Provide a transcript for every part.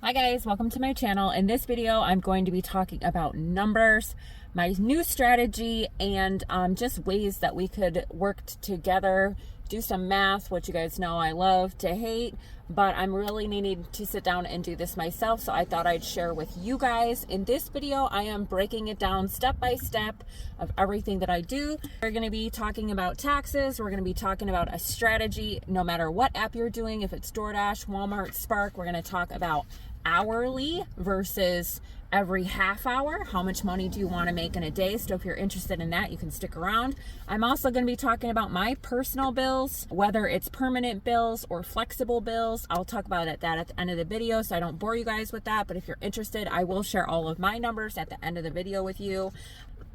Hi guys, welcome to my channel. In this video, I'm going to be talking about numbers, my new strategy, and just ways that we could work together, do some math, which you guys know I love to hate, but I'm really needing to sit down and do this myself, so I thought I'd share with you guys. In this video, I am breaking it down step by step of everything that I do. We're going to be talking about taxes. We're going to be talking about a strategy no matter what app you're doing, if it's DoorDash, Walmart, Spark. We're going to talk about hourly versus every half hour. How much money do you want to make in a day? So if you're interested in that, you can stick around. I'm also going to be talking about my personal bills, whether it's permanent bills or flexible bills. I'll talk about that at the end of the video, so I don't bore you guys with that. But if you're interested, I will share all of my numbers at the end of the video with you.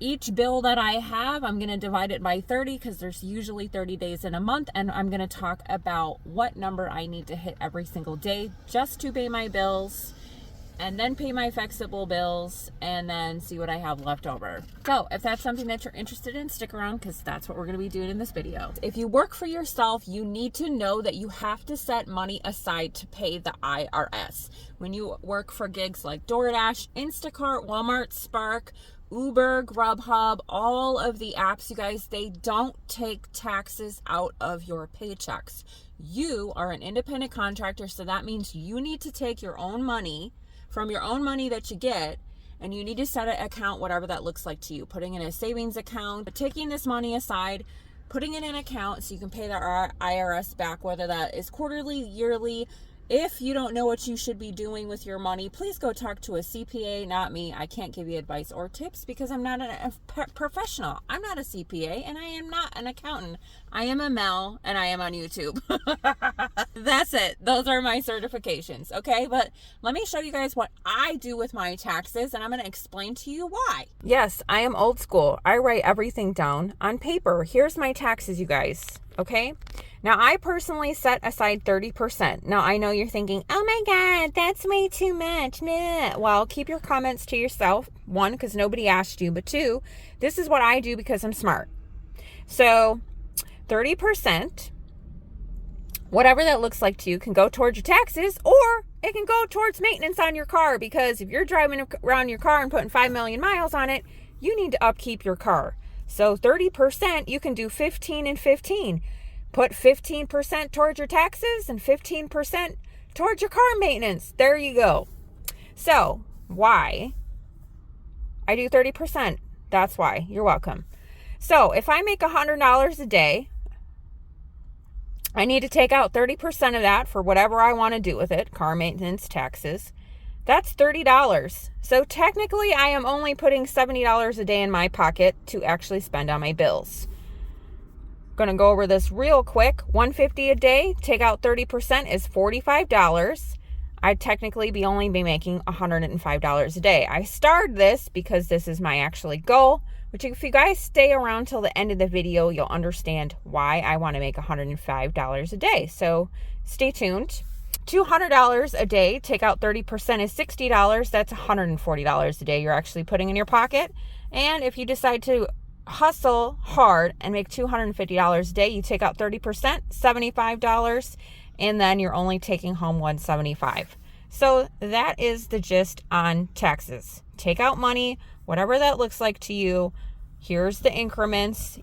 Each bill that I have, I'm going to divide it by 30 because there's usually 30 days in a month, and I'm going to talk about what number I need to hit every single day just to pay my bills, and then pay my flexible bills, and then see what I have left over. So if that's something that you're interested in, stick around because that's what we're going to be doing in this video. If you work for yourself, you need to know that you have to set money aside to pay the IRS. When you work for gigs like DoorDash, Instacart, Walmart, Spark, Uber, Grubhub, all of the apps, you guys, they don't take taxes out of your paychecks. You are an independent contractor, so that means you need to take your own money from your own money that you get, and you need to set an account, whatever that looks like to you. Putting in a savings account, but taking this money aside, putting it in an account so you can pay the IRS back, whether that is quarterly, yearly. If you don't know what you should be doing with your money, please go talk to a CPA, not me. I can't give you advice or tips because I'm not a professional. I'm not a CPA, and I am not an accountant. I am a Mel, and I am on YouTube. That's it. Those are my certifications, okay? But let me show you guys what I do with my taxes, and I'm going to explain to you why. Yes, I am old school. I write everything down on paper. Here's my taxes, you guys. Okay. Now, I personally set aside 30%. Now, I know you're thinking, oh my God, that's way too much. Nah. Well, keep your comments to yourself. One, because nobody asked you. But two, this is what I do because I'm smart. So 30%, whatever that looks like to you, can go towards your taxes, or it can go towards maintenance on your car. Because if you're driving around your car and putting 5 million miles on it, you need to upkeep your car. So 30%, you can do 15 and 15. Put 15% towards your taxes and 15% towards your car maintenance. There you go. So why I do 30%? That's why. You're welcome. So if I make $100 a day, I need to take out 30% of that for whatever I want to do with it. Car maintenance, taxes. That's $30. So technically, I am only putting $70 a day in my pocket to actually spend on my bills. Going to go over this real quick. $150 a day, take out 30% is $45. I'd technically only be making $105 a day. I started this because this is my actually goal, which if you guys stay around till the end of the video, you'll understand why I want to make $105 a day. So stay tuned. $200 a day, take out 30% is $60. That's $140 a day you're actually putting in your pocket. And if you decide to hustle hard and make $250 a day, you take out 30%, $75, and then you're only taking home $175. So that is the gist on taxes. Take out money, whatever that looks like to you. Here's the increments.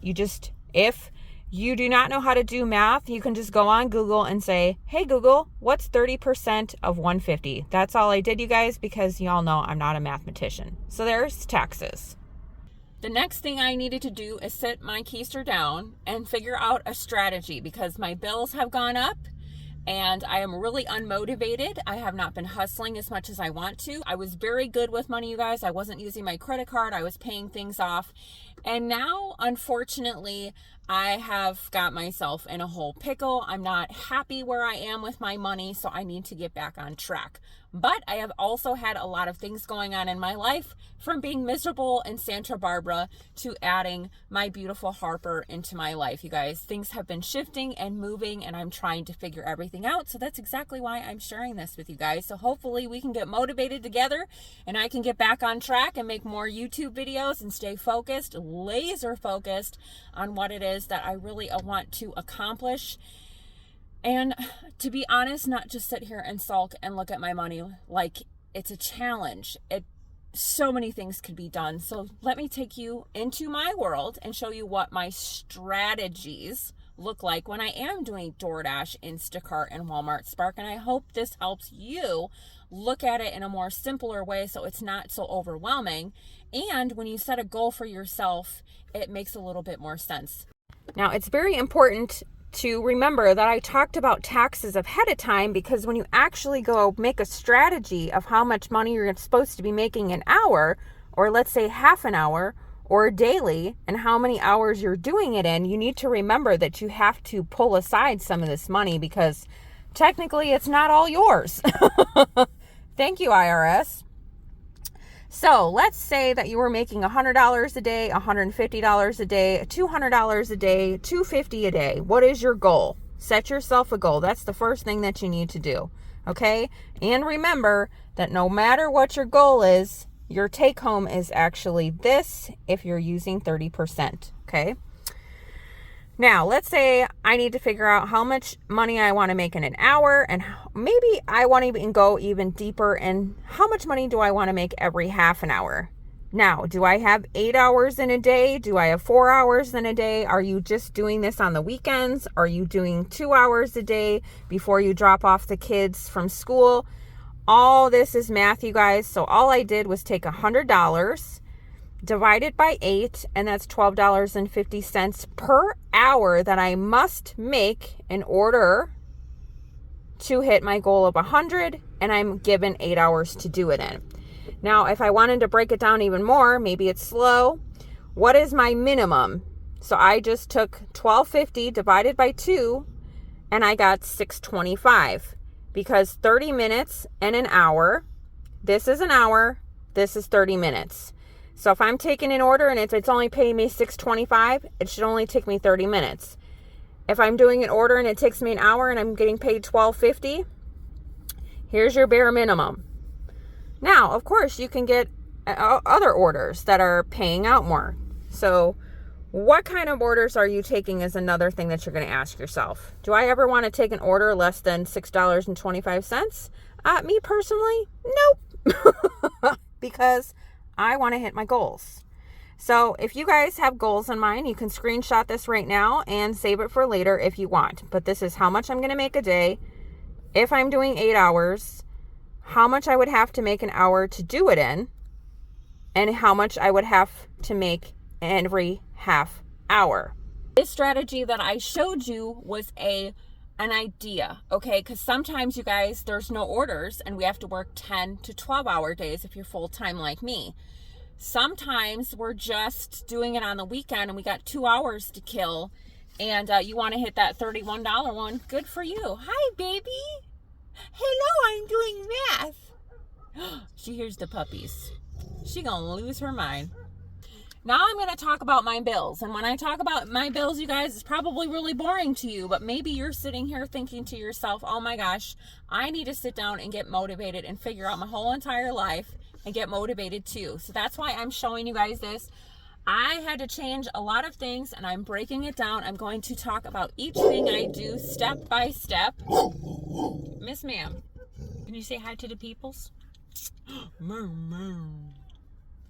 If you do not know how to do math, you can just go on Google and say, hey, Google, what's 30% of 150? That's all I did, you guys, because y'all know I'm not a mathematician. So there's taxes. The next thing I needed to do is sit my keister down and figure out a strategy because my bills have gone up and I am really unmotivated. I have not been hustling as much as I want to. I was very good with money, you guys. I wasn't using my credit card. I was paying things off. And now, unfortunately, I have got myself in a whole pickle. I'm not happy where I am with my money, so I need to get back on track. But I have also had a lot of things going on in my life, from being miserable in Santa Barbara to adding my beautiful Harper into my life. You guys, things have been shifting and moving, and I'm trying to figure everything out. So that's exactly why I'm sharing this with you guys. So hopefully we can get motivated together and I can get back on track and make more YouTube videos and stay focused, laser focused on what it is that I really want to accomplish. And to be honest, not just sit here and sulk and look at my money like it's a challenge. So many things could be done. So let me take you into my world and show you what my strategies look like when I am doing DoorDash, Instacart, and Walmart Spark. And I hope this helps you look at it in a more simpler way so it's not so overwhelming. And when you set a goal for yourself, it makes a little bit more sense. Now, it's very important to remember that I talked about taxes ahead of time, because when you actually go make a strategy of how much money you're supposed to be making an hour, or let's say half an hour, or daily, and how many hours you're doing it in, you need to remember that you have to pull aside some of this money, because technically it's not all yours. Thank you, IRS. So let's say that you were making $100 a day, $150 a day, $200 a day, $250 a day. What is your goal? Set yourself a goal. That's the first thing that you need to do. Okay? And remember that no matter what your goal is, your take home is actually this if you're using 30%. Okay? Now, let's say I need to figure out how much money I want to make in an hour, and maybe I want to even go even deeper, and how much money do I want to make every half an hour? Now, do I have 8 hours in a day? Do I have 4 hours in a day? Are you just doing this on the weekends? Are you doing 2 hours a day before you drop off the kids from school? All this is math, you guys. So all I did was take $100, divided by 8, and that's $12.50 per hour that I must make in order to hit my goal of 100, and I'm given 8 hours to do it in. Now, if I wanted to break it down even more, maybe it's slow. What is my minimum? So I just took $12.50 divided by 2, and I got $6.25, because 30 minutes and an hour, this is an hour, this is 30 minutes. So if I'm taking an order and it's only paying me $6.25, it should only take me 30 minutes. If I'm doing an order and it takes me an hour and I'm getting paid $12.50, here's your bare minimum. Now, of course, you can get other orders that are paying out more. So what kind of orders are you taking is another thing that you're going to ask yourself. Do I ever want to take an order less than $6.25? Me personally, nope. Because I want to hit my goals. So if you guys have goals in mind, you can screenshot this right now and save it for later if you want. But this is how much I'm going to make a day. If I'm doing 8 hours, how much I would have to make an hour to do it in, and how much I would have to make every half hour. This strategy that I showed you was an idea, okay? Because sometimes, you guys, there's no orders and we have to work 10 to 12 hour days if you're full-time like me. Sometimes we're just doing it on the weekend and we got 2 hours to kill, and you want to hit that $31 one. Good for you. Hi, baby. Hello, I'm doing math. She hears the puppies. She gonna lose her mind. Now I'm going to talk about my bills. And when I talk about my bills, you guys, it's probably really boring to you, but maybe you're sitting here thinking to yourself, oh my gosh, I need to sit down and get motivated and figure out my whole entire life and get motivated too. So that's why I'm showing you guys this. I had to change a lot of things and I'm breaking it down. I'm going to talk about each thing I do step by step. Miss Ma'am, can you say hi to the peoples?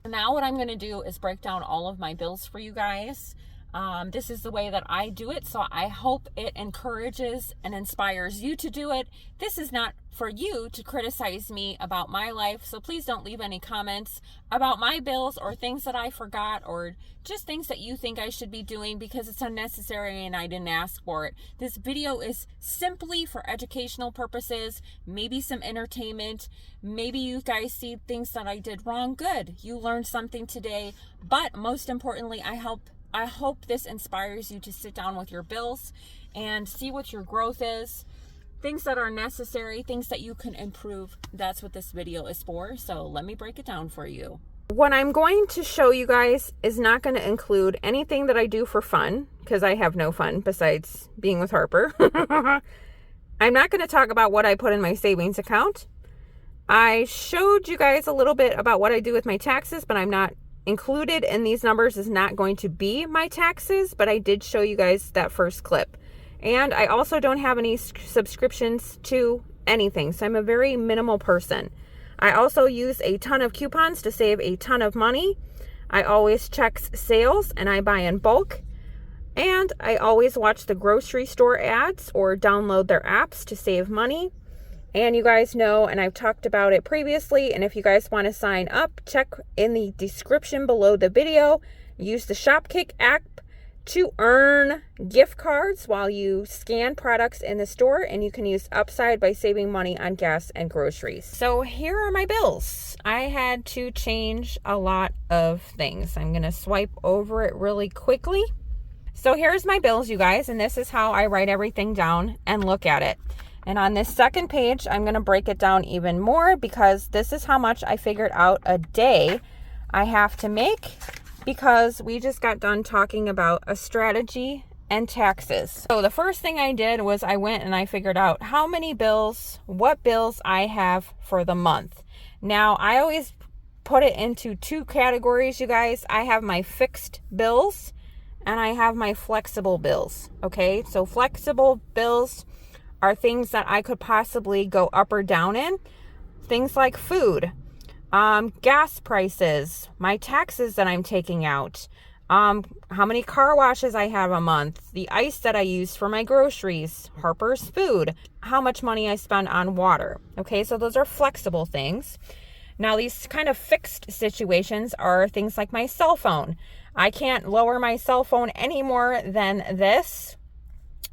Now what I'm going to do is break down all of my bills for you guys. This is the way that I do it, so I hope it encourages and inspires you to do it. This is not for you to criticize me about my life, so please don't leave any comments about my bills or things that I forgot or just things that you think I should be doing because it's unnecessary and I didn't ask for it. This video is simply for educational purposes, maybe some entertainment. Maybe you guys see things that I did wrong. Good. You learned something today, but most importantly, I hope this inspires you to sit down with your bills and see what your growth is, things that are necessary, things that you can improve. That's what this video is for. So let me break it down for you. What I'm going to show you guys is not going to include anything that I do for fun, because I have no fun besides being with Harper. I'm not going to talk about what I put in my savings account. I showed you guys a little bit about what I do with my taxes, but I'm not included in these numbers is not going to be my taxes, but I did show you guys that first clip. And I also don't have any subscriptions to anything. So I'm a very minimal person. I also use a ton of coupons to save a ton of money. I always check sales and I buy in bulk. And I always watch the grocery store ads or download their apps to save money. And you guys know, and I've talked about it previously, and if you guys want to sign up, check in the description below the video. Use the Shopkick app to earn gift cards while you scan products in the store, and you can use Upside by saving money on gas and groceries. So here are my bills. I had to change a lot of things. I'm going to swipe over it really quickly. So here's my bills, you guys, and this is how I write everything down and look at it. And on this second page, I'm going to break it down even more because this is how much I figured out a day I have to make, because we just got done talking about a strategy and taxes. So the first thing I did was I went and I figured out how many bills, what bills I have for the month. Now, I always put it into two categories, you guys. I have my fixed bills and I have my flexible bills. Okay, so flexible bills are things that I could possibly go up or down in. Things like food, gas prices, my taxes that I'm taking out, how many car washes I have a month, the ice that I use for my groceries, Harper's food, how much money I spend on water. Okay, so those are flexible things. Now, these kind of fixed situations are things like my cell phone. I can't lower my cell phone any more than this.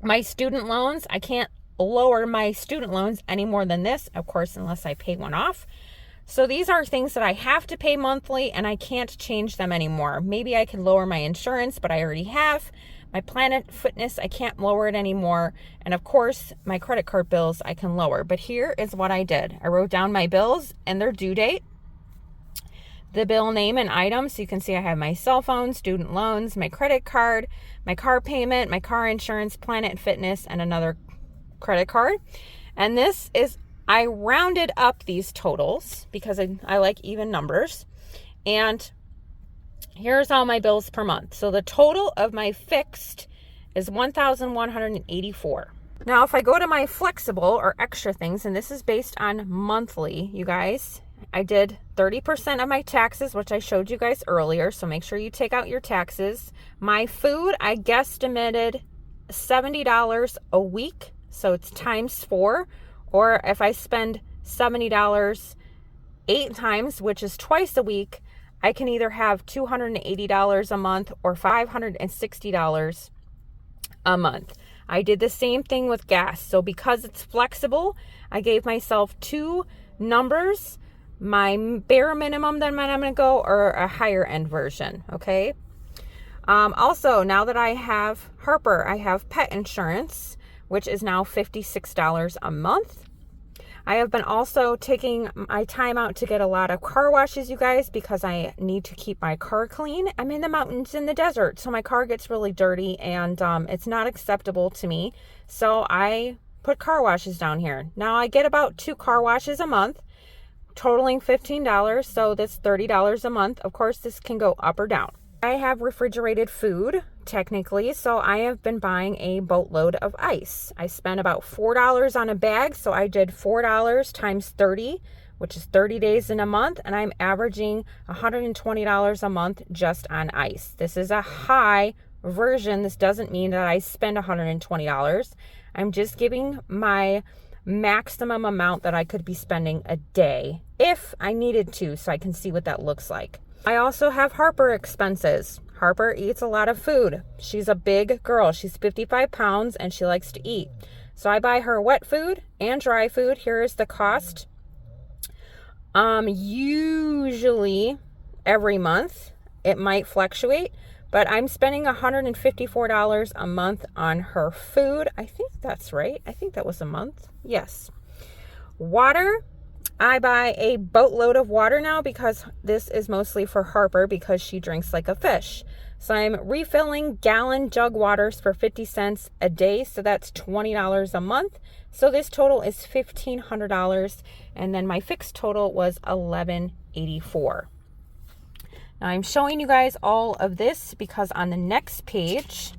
My student loans, I can't lower my student loans any more than this, of course, unless I pay one off. So these are things that I have to pay monthly and I can't change them anymore. Maybe I can lower my insurance, but I already have. My Planet Fitness, I can't lower it anymore. And of course, my credit card bills I can lower. But here is what I did. I wrote down my bills and their due date, the bill name and item. So you can see I have my cell phone, student loans, my credit card, my car payment, my car insurance, Planet Fitness, and another credit card. And this is, I rounded up these totals because I like even numbers. And here's all my bills per month. So the total of my fixed is $1,184. Now, if I go to my flexible or extra things, and this is based on monthly, you guys, I did 30% of my taxes, which I showed you guys earlier. So make sure you take out your taxes. My food, I guesstimated $70 a week. So it's times 4, or if I spend $70 8 times, which is twice a week, I can either have $280 a month or $560 a month. I did the same thing with gas. So because it's flexible, I gave myself 2 numbers, my bare minimum that I'm going to go, or a higher end version. Okay. Also, now that I have Harper, I have pet insurance, which is now $56 a month. I have been also taking my time out to get a lot of car washes, you guys, because I need to keep my car clean. I'm in the mountains in the desert, so my car gets really dirty and it's not acceptable to me. So I put car washes down here. Now I get about 2 car washes a month, totaling $15. So that's $30 a month. Of course, this can go up or down. I have refrigerated food, technically, so I have been buying a boatload of ice. I spent about $4 on a bag, so I did $4 times 30, which is 30 days in a month, and I'm averaging $120 a month just on ice. This is a high version. This doesn't mean that I spend $120. I'm just giving my maximum amount that I could be spending a day if I needed to, so I can see what that looks like. I also have Harper expenses. Harper eats a lot of food. She's a big girl. She's 55 pounds and she likes to eat. So I buy her wet food and dry food. Here is the cost. Usually every month. It might fluctuate, but I'm spending $154 a month on her food. I think that's right. I think that was a month. Yes. Water. I buy a boatload of water now because this is mostly for Harper because she drinks like a fish. So I'm refilling gallon jug waters for 50 cents a day. So that's $20 a month. So this total is $1,500. And then my fixed total was $1,184. Now I'm showing you guys all of this because on the next page,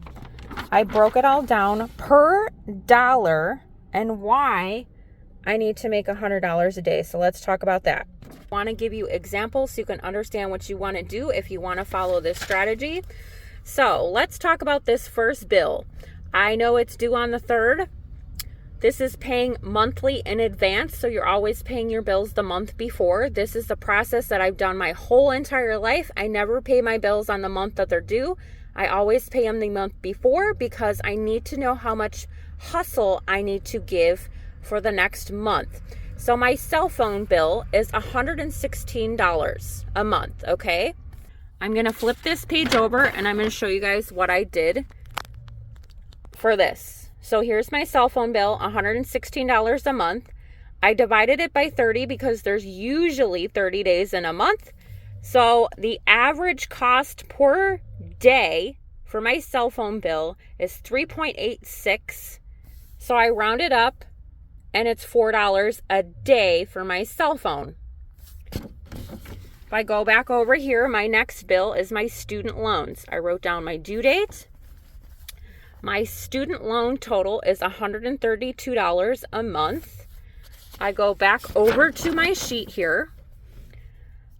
I broke it all down per dollar and why I need to make $100 a day. So let's talk about that. I want to give you examples so you can understand what you want to do if you want to follow this strategy. So let's talk about this first bill. I know it's due on the 3rd. This is paying monthly in advance, so you're always paying your bills the month before. This is the process that I've done my whole entire life. I never pay my bills on the month that they're due. I always pay them the month before because I need to know how much hustle I need to give for the next month. So my cell phone bill is $116 a month, okay? I'm going to flip this page over and I'm going to show you guys what I did for this. So here's my cell phone bill, $116 a month. I divided it by 30 because there's usually 30 days in a month. So the average cost per day for my cell phone bill is $3.86. So I rounded up and it's $4 a day for my cell phone. If I go back over here, my next bill is my student loans. I wrote down my due date. My student loan total is $132 a month. I go back over to my sheet here.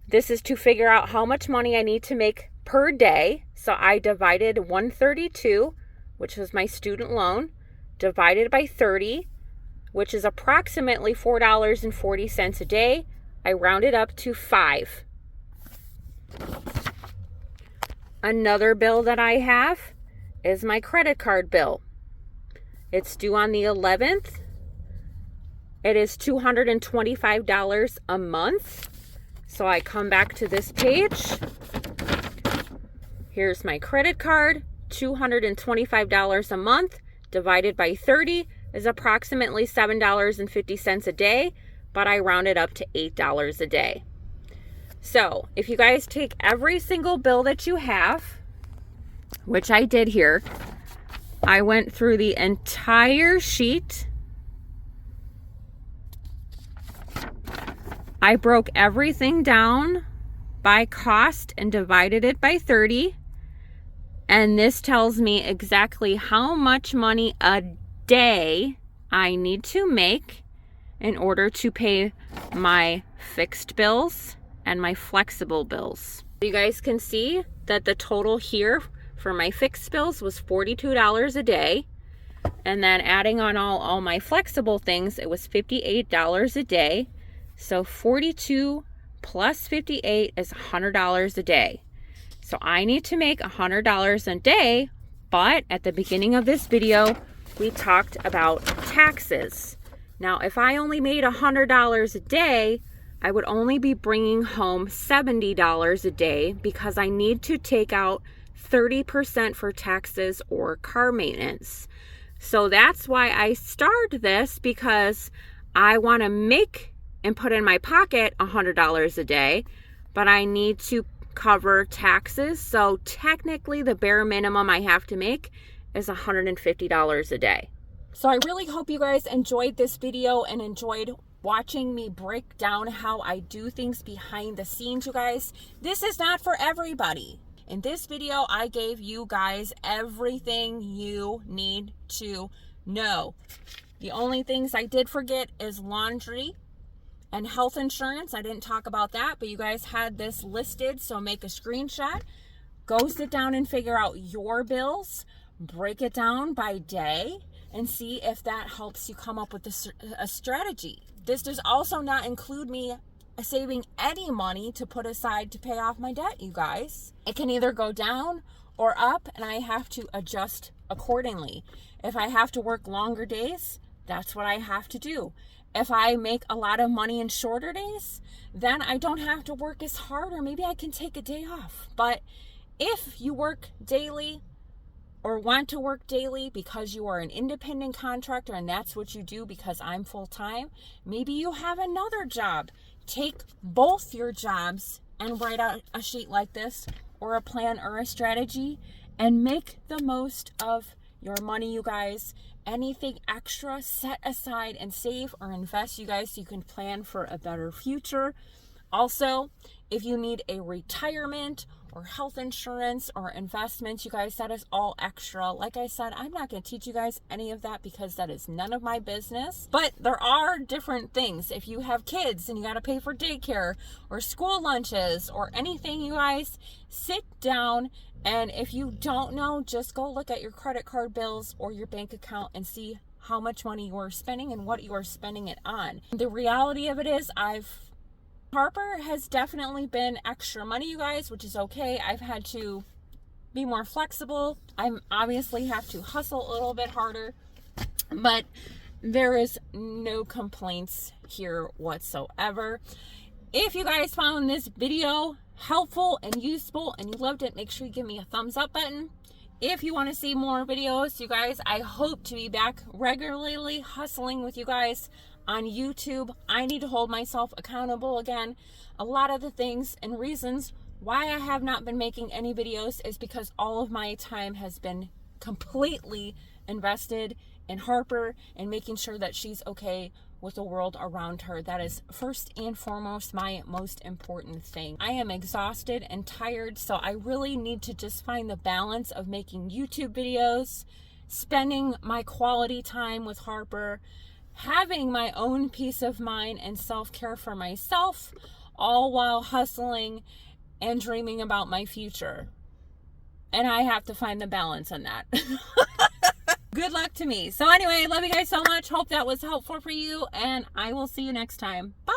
This is to figure out how much money I need to make per day. So I divided 132, which is my student loan, divided by 30, which is approximately $4.40 a day. I rounded up to 5. Another bill that I have is my credit card bill. It's due on the 11th. It is $225 a month. So I come back to this page. Here's my credit card, $225 a month divided by 30 is approximately $7.50 a day, but I rounded up to $8 a day. So if you guys take every single bill that you have, which I did here, I went through the entire sheet. I broke everything down by cost and divided it by 30. And this tells me exactly how much money a day I need to make in order to pay my fixed bills and my flexible bills. You guys can see that the total here for my fixed bills was $42 a day. And then adding on all my flexible things, it was $58 a day. So 42 plus 58 is $100 a day. So I need to make $100 a day, but at the beginning of this video, we talked about taxes. Now, if I only made $100 a day, I would only be bringing home $70 a day because I need to take out 30% for taxes or car maintenance. So that's why I started this, because I want to make and put in my pocket $100 a day, but I need to cover taxes. So technically the bare minimum I have to make is $150 a day. So I really hope you guys enjoyed this video and enjoyed watching me break down how I do things behind the scenes, you guys. This is not for everybody. In this video, I gave you guys everything you need to know. The only things I did forget is laundry and health insurance. I didn't talk about that, but you guys had this listed, so make a screenshot. Go sit down and figure out your bills, break it down by day, and see if that helps you come up with a strategy. This does also not include me saving any money to put aside to pay off my debt, you guys. It can either go down or up, and I have to adjust accordingly. If I have to work longer days, that's what I have to do. If I make a lot of money in shorter days, then I don't have to work as hard, or maybe I can take a day off. But if you work daily or want to work daily because you are an independent contractor and that's what you do because I'm full-time, maybe you have another job. Take both your jobs and write out a sheet like this, or a plan or a strategy, and make the most of your money, you guys. Anything extra, set aside and save or invest, you guys, so you can plan for a better future. Also, if you need a retirement or health insurance or investments, you guys, that is all extra. Like I said, I'm not going to teach you guys any of that because that is none of my business. But there are different things. If you have kids and you got to pay for daycare or school lunches or anything, you guys, sit down. And if you don't know, just go look at your credit card bills or your bank account and see how much money you are spending and what you are spending it on. The reality of it is, Harper has definitely been extra money, you guys, which is okay. I've had to be more flexible. I obviously have to hustle a little bit harder, but there is no complaints here whatsoever. If you guys found this video helpful and useful and you loved it, make sure you give me a thumbs up button. If you want to see more videos, you guys, I hope to be back regularly hustling with you guys on YouTube. I need to hold myself accountable again. A lot of the things and reasons why I have not been making any videos is because all of my time has been completely invested in Harper and making sure that she's okay with the world around her. That is first and foremost my most important thing. I am exhausted and tired, so I really need to just find the balance of making YouTube videos, spending my quality time with Harper, having my own peace of mind and self-care for myself, all while hustling and dreaming about my future. And I have to find the balance on that. Good luck to me. So anyway, love you guys so much. Hope that was helpful for you, and I will see you next time. Bye.